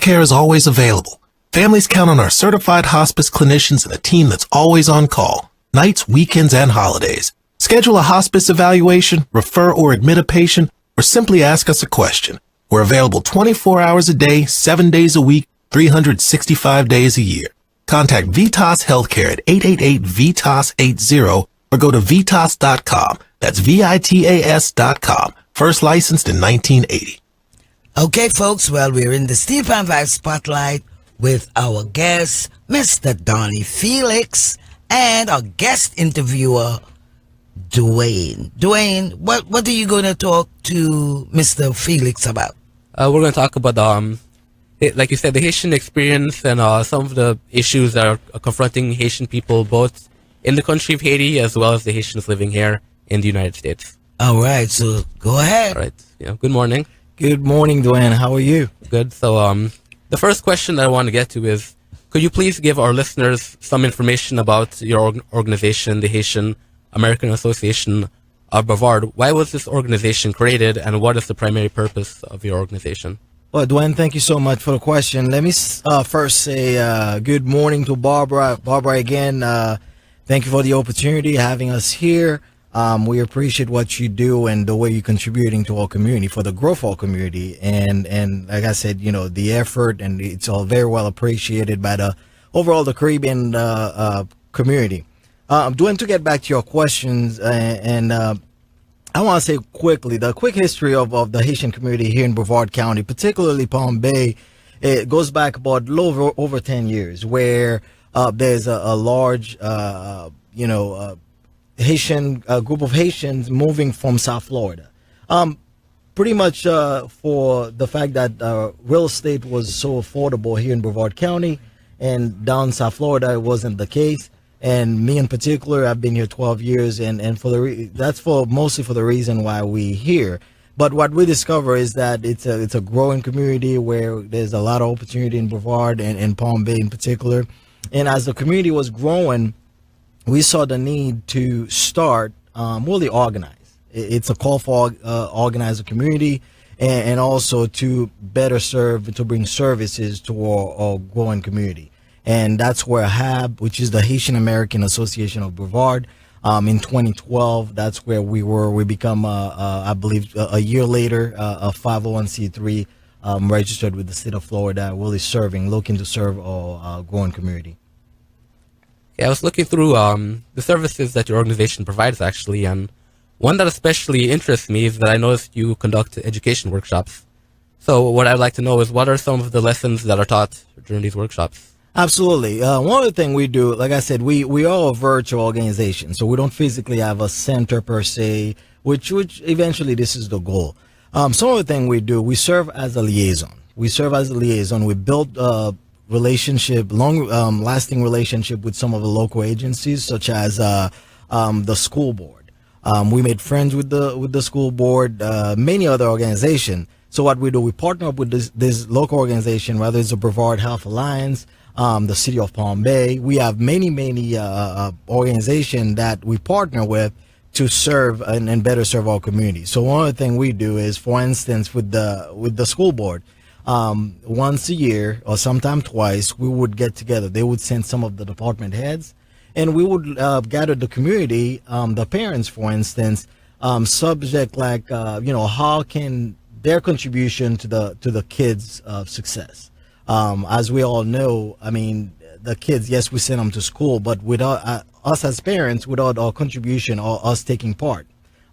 care is always available. Families count on our certified hospice clinicians and a team that's always on call, nights, weekends, and holidays. Schedule a hospice evaluation, refer or admit a patient, or simply ask us a question. We're available 24 hours a day, 7 days a week, 365 days a year. Contact Vitas Healthcare at 888-VITAS-80 or go to vitas.com. That's VITAS.com. First licensed in 1980. Okay, folks, well, we're in the Steelpan Vibe Spotlight with our guest, Mr. Donny Felix, and our guest interviewer, Dwayne. Dwayne, what are you going to talk to Mr. Felix about? We're going to talk about, like you said, the Haitian experience and some of the issues that are confronting Haitian people both in the country of Haiti as well as the Haitians living here in the United States. All right, so go ahead. All right. Yeah. Good morning. Good morning, Dwayne. How are you? Good. So the first question that I want to get to is, could you please give our listeners some information about your organization, the Haitian American Association of Brevard? Why was this organization created, and what is the primary purpose of your organization? Well, Dwayne, thank you so much for the question. Let me first say good morning to Barbara. Barbara, again, thank you for the opportunity having us here. We appreciate what you do and the way you're contributing to our community, for the growth of our community. And like I said, you know, the effort, and it's all very well appreciated by the overall the Caribbean community. Dwayne, to get back to your questions, I want to say quickly, the quick history of the Haitian community here in Brevard County, particularly Palm Bay, it goes back about a little over 10 years, where there's a large, Haitian group of Haitians moving from South Florida. Pretty much for the fact that real estate was so affordable here in Brevard County, and down South Florida it wasn't the case. And me in particular, I've been here 12 years, and that's mostly for the reason why we here. But what we discover is that it's a growing community where there's a lot of opportunity in Brevard and Palm Bay in particular. And as the community was growing, we saw the need to start really organize. It's a call for organize the community, and also to better serve, to bring services to our growing community. And that's where HAB, which is the Haitian American Association of Brevard, in 2012, that's where we become, I believe, a year later, a 501c3 registered with the state of Florida, really looking to serve our growing community. Yeah, I was looking through the services that your organization provides, actually, and one that especially interests me is that I noticed you conduct education workshops. So what I'd like to know is, what are some of the lessons that are taught during these workshops? Absolutely. One of the things we do, like I said, we are a virtual organization, so we don't physically have a center per se, which eventually this is the goal. Some of the things we do, we serve as a liaison. We build a relationship, long-lasting relationship with some of the local agencies, such as the school board. We made friends with the school board, many other organizations. So what we do, we partner up with this local organization, whether it's the Brevard Health Alliance, the city of Palm Bay. We have many organizations that we partner with to serve and better serve our community. So one of the things we do is, for instance, with the school board, once a year or sometime twice, we would get together. They would send some of the department heads, and we would gather the community, the parents, for instance, subject like how can their contribution to the kids' success. As we all know, I mean, the kids, yes, we send them to school, but without us as parents, without our contribution or us taking part,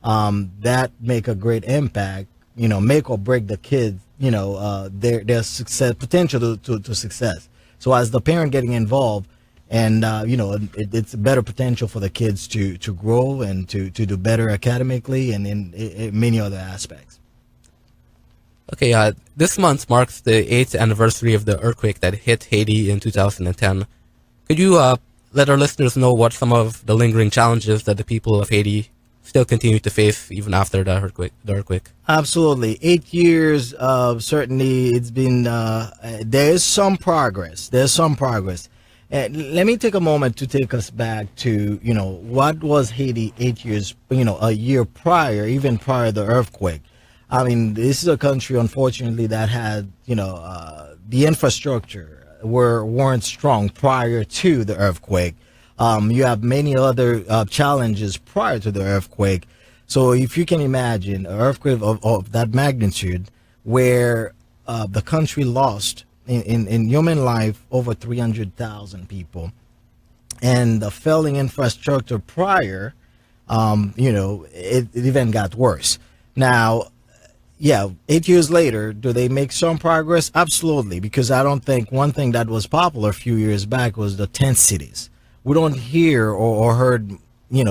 that make a great impact, make or break the kids, their success, potential to success. So as the parent getting involved, and, it's a better potential for the kids to grow and to do better academically and in many other aspects. Okay, this month marks the 8th anniversary of the earthquake that hit Haiti in 2010. Could you let our listeners know what some of the lingering challenges that the people of Haiti still continue to face even after the earthquake? Absolutely. 8 years, certainly it's been, there's some progress. Let me take a moment to take us back to, what was Haiti 8 years, a year prior, even prior to the earthquake. I mean, this is a country, unfortunately, that had, the infrastructure weren't strong prior to the earthquake. You have many other challenges prior to the earthquake. So if you can imagine an earthquake of that magnitude, where the country lost in human life over 300,000 people, and the failing infrastructure prior, it even got worse. Now, yeah, 8 years later, do they make some progress? Absolutely, because I don't think one thing that was popular a few years back was the tent cities. We don't hear or heard,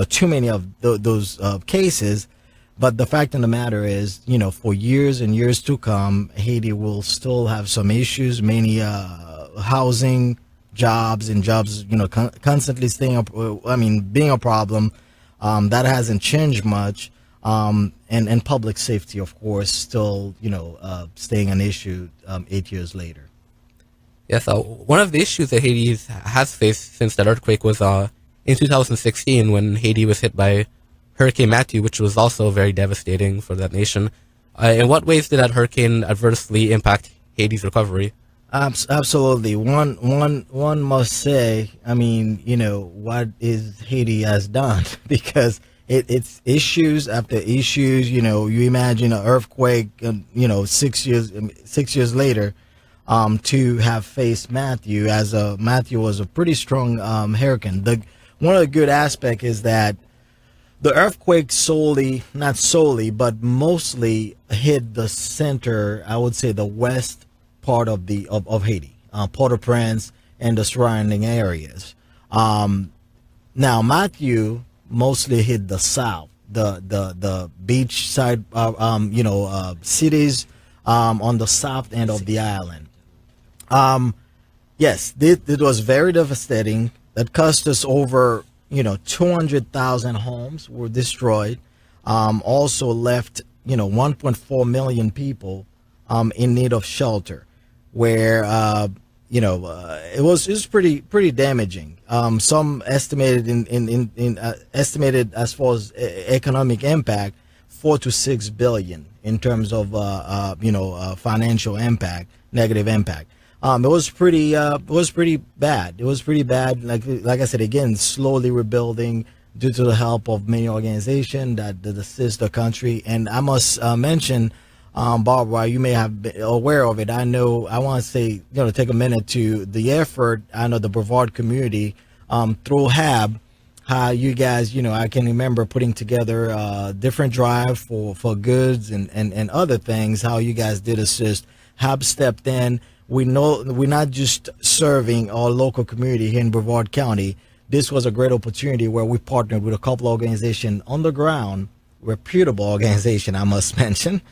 too many of those cases. But the fact of the matter is, for years and years to come, Haiti will still have some issues, many housing, jobs, constantly staying up. Being a problem. That hasn't changed much. And public safety, of course, still, staying an issue 8 years later. Yes, one of the issues that Haiti has faced since that earthquake was in 2016 when Haiti was hit by Hurricane Matthew, which was also very devastating for that nation. In what ways did that hurricane adversely impact Haiti's recovery? Absolutely. One must say, what is Haiti has done? Because it's issues after issues. You imagine an earthquake, 6 years later, to have faced Matthew. Matthew was a pretty strong hurricane. One of the good aspects is that the earthquake not solely, but mostly hit the center, I would say the west part of Haiti, Port-au-Prince and the surrounding areas. Now Matthew mostly hit the south, the beach side, cities on the south end of the island. Yes, it was very devastating. That cost us over 200,000 homes were destroyed. Also left 1.4 million people in need of shelter, where it was pretty damaging. Some estimated estimated as far as economic impact, 4 to 6 billion in terms of financial impact, negative impact. It was pretty bad. It was pretty bad. Like I said again, slowly rebuilding due to the help of many organizations that assist the country. And I must mention, Barbara, you may have been aware of it. I want to say, take a minute to the effort. I know the Brevard community through HAB, how you guys, I can remember putting together different drive for goods and other things. How you guys did assist. HAB stepped in. We know we're not just serving our local community here in Brevard County. This was a great opportunity where we partnered with a couple of organizations on the ground, reputable organization, I must mention.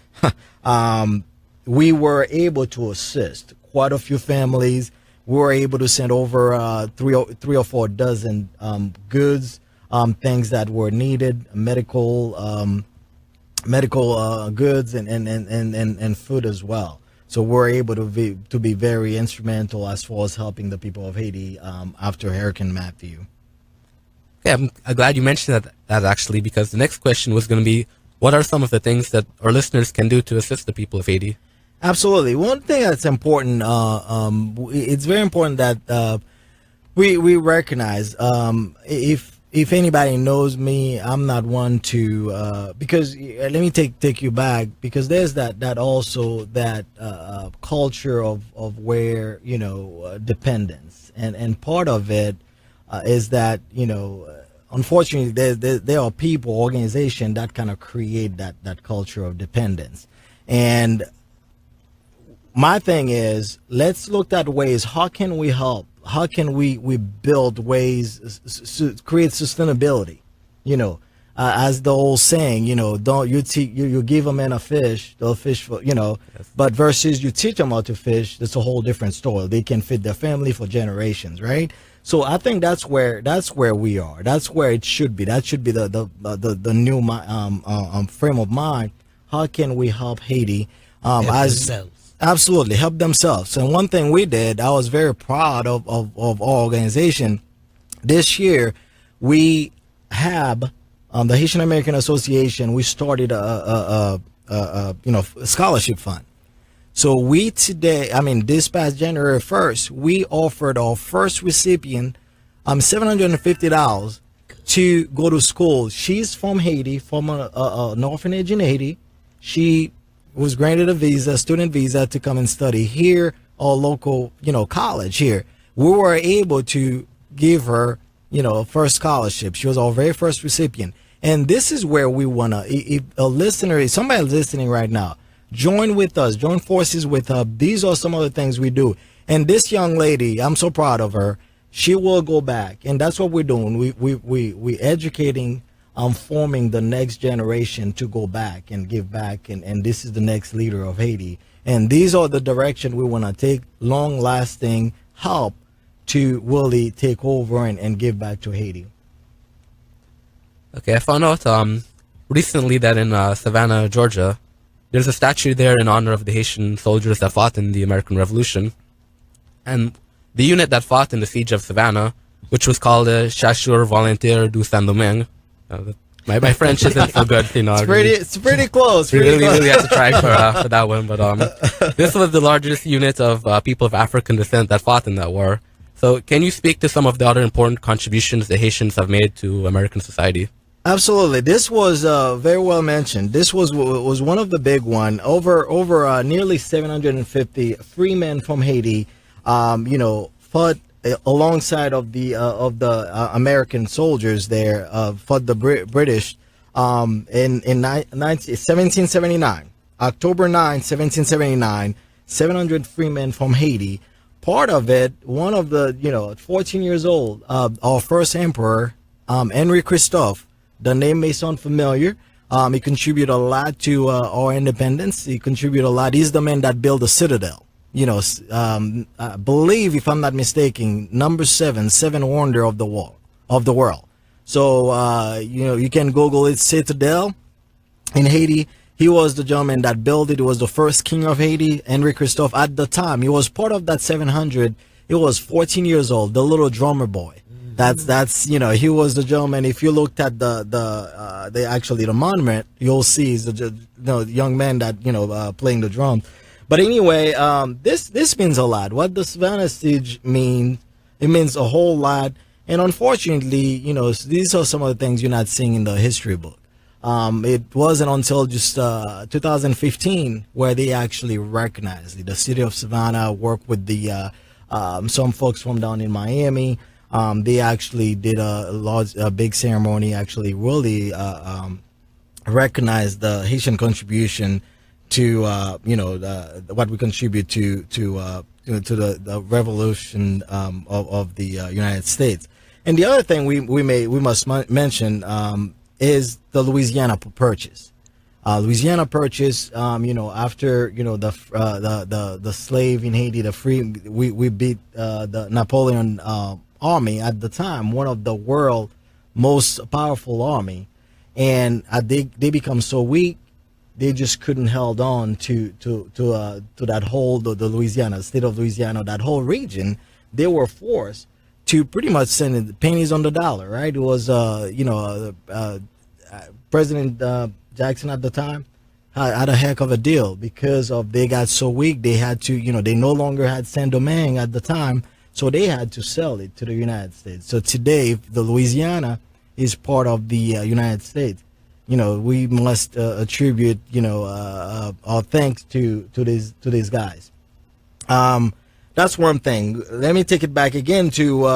We were able to assist quite a few families. We were able to send over three or four dozen goods, things that were needed, medical goods and food as well. So we're able to be very instrumental as far as helping the people of Haiti after Hurricane Matthew. Yeah, I'm glad you mentioned that actually, because the next question was going to be, what are some of the things that our listeners can do to assist the people of Haiti? Absolutely. One thing that's important, it's very important that we recognize, if anybody knows me, I'm not one to, because let me take you back, because there's that also that culture of where, dependence. And part of it is that, unfortunately, there are people, organizations that kind of create that culture of dependence. And my thing is, let's look at ways, how can we help? How can we build ways to create sustainability? As the old saying, don't you give a man a fish, they'll fish for, yes. But versus you teach them how to fish, that's a whole different story. They can feed their family for generations, right? So I think that's where we are. That's where it should be. That should be the new frame of mind. How can we help Haiti? Absolutely, help themselves. And one thing we did, I was very proud of our organization. This year, we have the Haitian American Association. We started a scholarship fund. So we today, this past January 1st, we offered our first recipient $750 to go to school. She's from Haiti, from an orphanage in Haiti. She was granted a student visa to come and study here, our local, college here. We were able to give her, a first scholarship. She was our very first recipient. And this is where we want to, if a listener, if somebody listening right now, join with us, join forces with us. These are some of the things we do. And this young lady, I'm so proud of her. She will go back. And that's what we're doing. We educating, forming the next generation to go back and give back. And this is the next leader of Haiti. And these are the direction we want to take, long lasting help to really take over and give back to Haiti. Okay, I found out recently that in Savannah, Georgia, there's a statue there in honor of the Haitian soldiers that fought in the American Revolution. And the unit that fought in the siege of Savannah, which was called the Chasseurs Volontaires du Saint-Domingue. My French isn't so good, It's pretty close. We really had to try for that one. But this was the largest unit of people of African descent that fought in that war. So can you speak to some of the other important contributions the Haitians have made to American society? Absolutely. This was very well mentioned. This was one of the big one. Over nearly 750 free men from Haiti, fought alongside of the American soldiers there, fought the British in 1779. October 9, 1779, 700 free men from Haiti. Part of it, one of the, 14 years old, our first emperor, Henry Christophe. The name may sound familiar. He contributed a lot to our independence. He contributed a lot. He's the man that built the citadel. I believe, if I'm not mistaken, number seven wonder of the world. So, you can Google it, Citadel in Haiti. He was the gentleman that built it. He was the first king of Haiti, Henry Christophe. At the time, he was part of that 700. He was 14 years old, the little drummer boy. That's he was the gentleman. If you looked at the monument, you'll see he's the young man that playing the drum. But anyway, this means a lot. What the Savannah siege means, it means a whole lot. And unfortunately, these are some of the things you're not seeing in the history book. It wasn't until just 2015 where they actually recognized it. The city of Savannah worked with the some folks from down in Miami. They actually did a big ceremony, actually really recognized the Haitian contribution to what we contribute to the revolution of the United States. And the other thing we must mention is the Louisiana Purchase. Louisiana Purchase, after the slave in Haiti, we beat the Napoleon army at the time, one of the world's most powerful army, and they become so weak they just couldn't held on to that whole the Louisiana state of Louisiana, that whole region. They were forced to pretty much send in pennies on the dollar, right? It was President Jackson at the time had a heck of a deal because they got so weak they had to they no longer had Saint-Domingue at the time. So they had to sell it to the United States. So today, the Louisiana is part of the United States. We must attribute, our thanks to these guys. That's one thing. Let me take it back again to,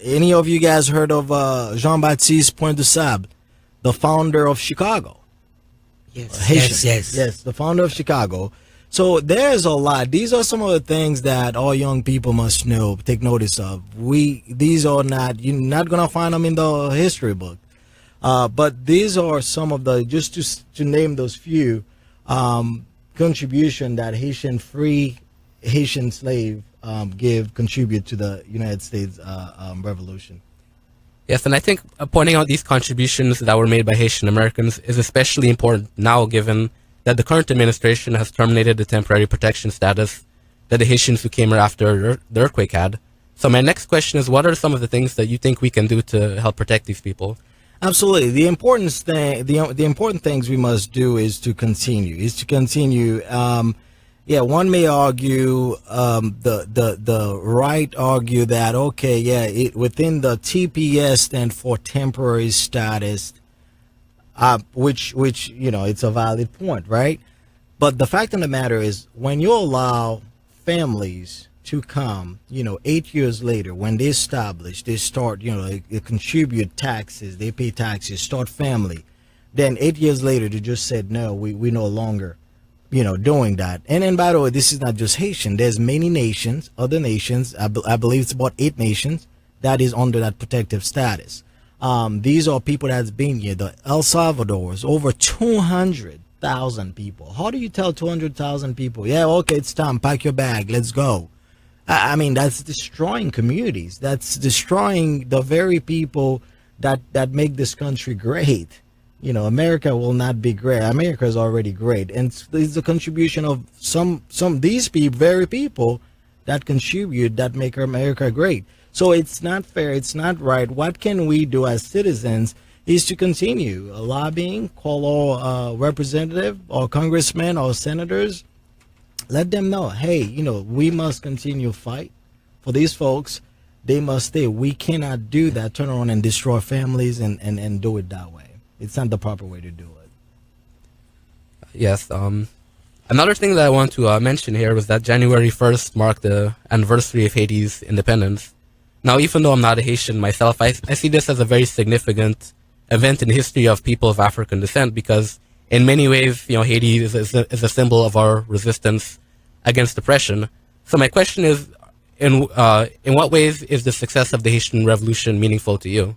any of you guys heard of Jean-Baptiste Point de Sable, the founder of Chicago? Yes. Yes, the founder of Chicago. So there's a lot. These are some of the things that all young people must know, take notice of. These are not, you're not going to find them in the history book. But these are some of the, just to name those few, contribution that Haitian slave, contribute to the United States, revolution. Yes, and I think pointing out these contributions that were made by Haitian Americans is especially important now, given that the current administration has terminated the temporary protection status that the Haitians who came here after the earthquake had. So my next question is, what are some of the things that you think we can do to help protect these people? Absolutely. The important things we must do is to continue. Yeah, one may argue, the right argue that, okay, yeah, within the TPS stand for temporary status, which it's a valid point, right? But the fact of the matter is, when you allow families to come, 8 years later, when they establish, they start, they contribute taxes, they pay taxes, start family, then 8 years later they just said no, we no longer, doing that. And by the way, this is not just Haitian. There's many nations, other nations. I believe it's about 8 nations that is under that protective status. These are people that's been here. The El Salvador's over 200,000 people. How do you tell 200,000 people, yeah, okay, it's time, pack your bag, let's go? I mean, that's destroying communities. That's destroying the very people that make this country great. America will not be great. America is already great, and it's the contribution of some these very people that contribute, that make America great. So it's not fair. It's not right. What can we do as citizens is to continue lobbying, call all representative or congressmen or senators. Let them know, hey, we must continue fight for these folks. They must stay. We cannot do that, turn around and destroy families and do it that way. It's not the proper way to do it. Yes. Another thing that I want to mention here was that January 1st marked the anniversary of Haiti's independence. Now, even though I'm not a Haitian myself, I see this as a very significant event in the history of people of African descent, because in many ways, Haiti is a symbol of our resistance against oppression. So my question is, in what ways is the success of the Haitian Revolution meaningful to you?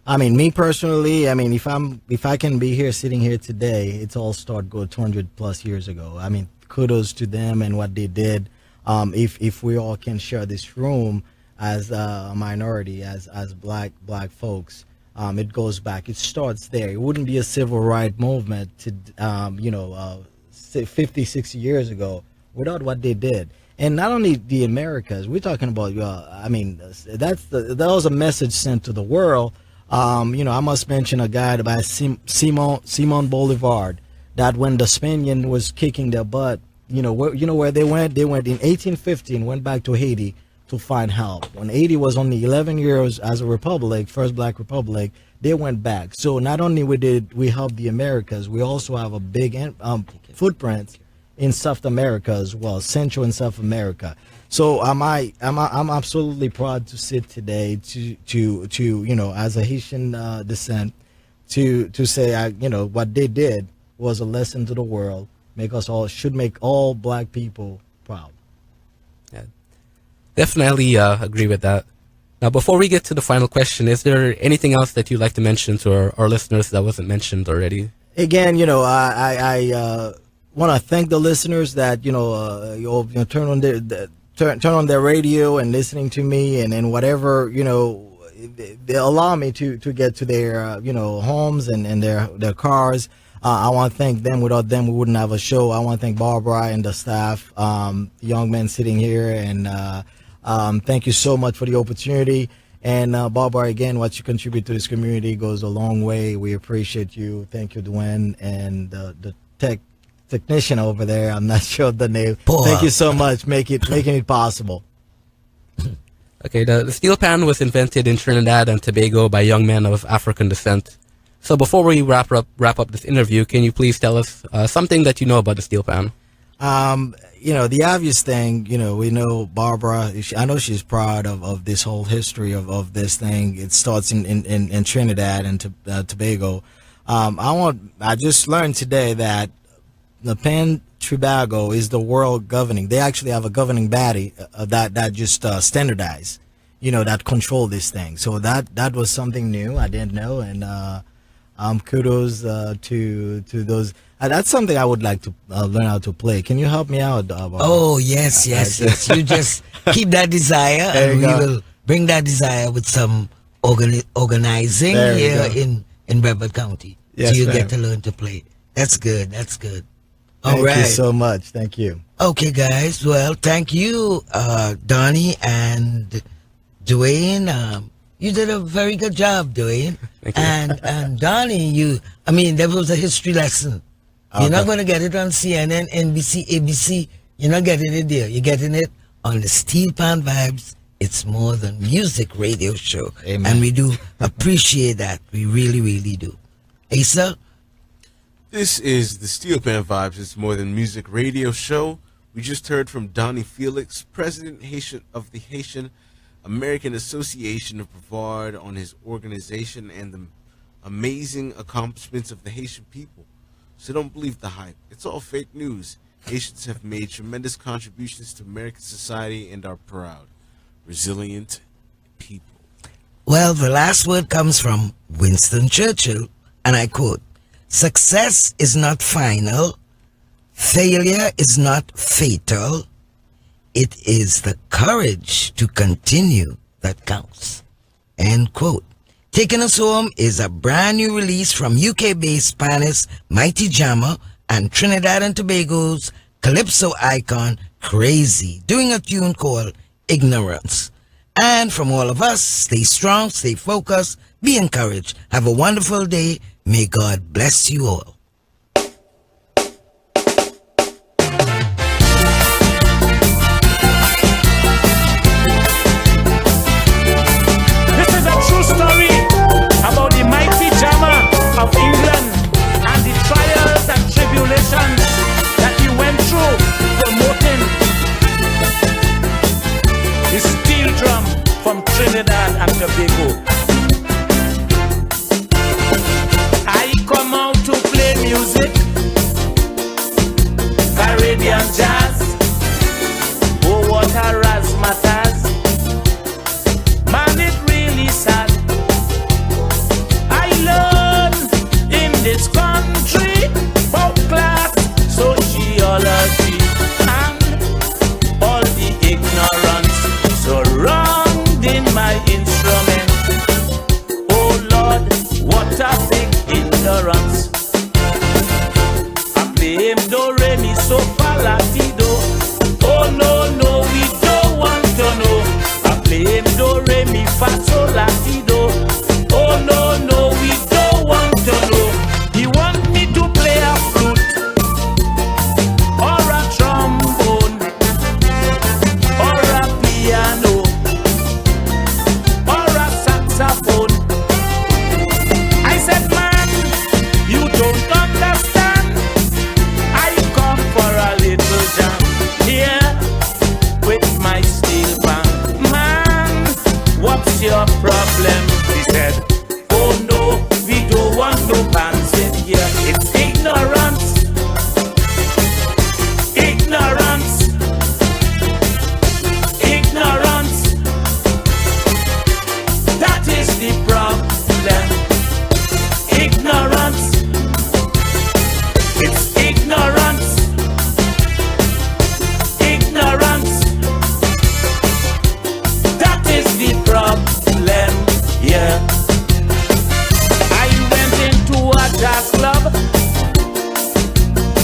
I mean, me personally, if I can be here, sitting here today, it's all go 200 plus years ago. I mean, kudos to them and what they did. If we all can share this room as a minority, as black folks, it goes back. It starts there. It wouldn't be a civil rights movement to 50, 60 years ago without what they did. And not only the Americas, we're talking about. That was a message sent to the world. I must mention a guy by Simon Bolivar, that when the Spaniard was kicking their butt, where they went? They went in 1815, went back to Haiti to find help. When Haiti was only 11 years as a republic, first black republic, they went back. So not only did we help the Americas, we also have a big footprint in South America as well, Central and South America. So I'm absolutely proud to sit today to as a Haitian descent to say what they did was a lesson to the world. Should make all black people proud. Yeah, definitely agree with that. Now, before we get to the final question, is there anything else that you'd like to mention to our listeners that wasn't mentioned already? Again, I want to thank the listeners that turn on their radio and listening to me, and whatever they allow me to get to their homes and their cars. I want to thank them. Without them, we wouldn't have a show. I want to thank Barbara and the staff, young men sitting here, and thank you so much for the opportunity. And Barbara, again, what you contribute to this community goes a long way. We appreciate you. Thank you, Dwayne, and the technician over there. I'm not sure of the name. Boy. Thank you so much, making it possible. Okay, the Steelpan was invented in Trinidad and Tobago by young men of African descent. So before we wrap up this interview, can you please tell us something that you know about the Steelpan? The obvious thing, we know Barbara. I know she's proud of this whole history of this thing. It starts in Trinidad and Tobago. I just learned today that the Tobago is the world governing. They actually have a governing body that just standardize, that control this thing. So that was something new I didn't know, and kudos to those. That's something I would like to learn how to play. Can you help me out? Oh yes. You just keep that desire, and we will bring that desire with some organizing here in Brevard County. Yes, so you ma'am. get to learn to play. That's good. Thank you so much. Thank you. Okay, guys. Well, thank you, Donny and Dwayne. You did a very good job, Dwayne. Thank you. And Donny, that was a history lesson. You're not going to get it on CNN, NBC, ABC. You're not getting it there. You're getting it on the Steelpan Vibes. It's more than music radio show. Amen. And we do appreciate that. We really, really do. Hey, sir? This is the Steelpan Vibes. It's more than music radio show. We just heard from Donny Felix, President of the Haitian American Association of Brevard, on his organization and the amazing accomplishments of the Haitian people. So don't believe the hype. It's all fake news. Haitians have made tremendous contributions to American society and are proud, resilient people. Well, the last word comes from Winston Churchill, and I quote, "Success is not final. Failure is not fatal. It is the courage to continue that counts." End quote. Taking us home is a brand new release from UK-based Spanish Mighty Jammer and Trinidad and Tobago's Calypso icon Crazy, doing a tune called Ignorance. And from all of us, stay strong, stay focused, be encouraged. Have a wonderful day. May God bless you all. This is a true story about the mighty jammer of England and the trials and tribulations that he went through promoting the steel drum from Trinidad and Tobago. I come out to play music, Caribbean jazz, oh what a razzmatazz. Man, it really sad. I learn in this country about class, sociology, and all the ignorance surrounding my instrument. Oh Lord, what a big ignorance. I play him do, re, mi, so, fa, la, ti, do. Oh no, no, we don't want to know. I play him do, re, mi, fa, so, la, ti, do. Oh no, no, we don't want to know. He want me to play a flute or a trombone or a piano or a saxophone. I said, man, you don't understand. I come for a little jam here with my steel band. Man, what's your problem? He said, oh no, we don't want no bands in here. It's ignorance. Ignorance. Ignorance. That is the problem. Ignorance. It's ignorance. Ignorance. That is the problem. Yeah. I went into a jazz club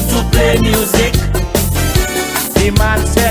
to play music. The man said,